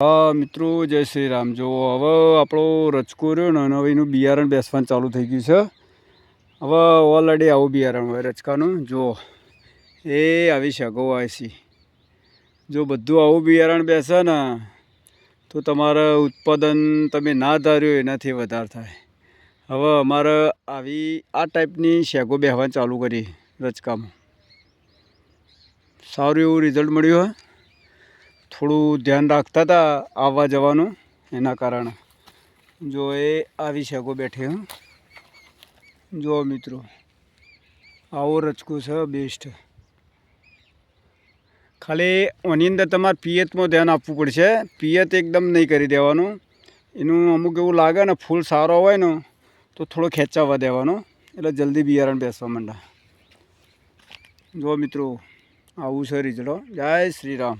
હા મિત્રો, જય શ્રી રામ. જો હવે આપણો રચકો રહ્યો ને હવે એનું બિયારણ બેસવાનું ચાલુ થઈ ગયું છે. હવે ઓલરેડી આવું બિયારણ હોય રચકાનું. જો એ આવી શકો આયસી જો બધું આવું બિયારણ બેસે ને તો તમારે ઉત્પાદન તમે ના ધાર્યું એનાથી વધારે થાય. હવે અમારે આ ટાઈપની શેગો બેસવાનું ચાલુ કરી રચકામાં. સારું એવું રિઝલ્ટ મળ્યું હોય. થોડું ધ્યાન રાખતા હતા આવવા જવાનું, એના કારણે જો એ આવી શેગો બેઠી હું. જો મિત્રો આવો રચકો છે બેસ્ટ. ખાલી આની અંદર તમારે પિયતમાં ધ્યાન આપવું પડશે. પિયત એકદમ નહીં કરી દેવાનું. એનું અમુક એવું લાગે ને ફૂલ સારો હોય ને તો થોડો ખેંચાવા દેવાનો, એટલે જલ્દી બિયારણ બેસવા માંડે. જો મિત્રો આવું છે રિઝલ્ટ. જય શ્રી રામ.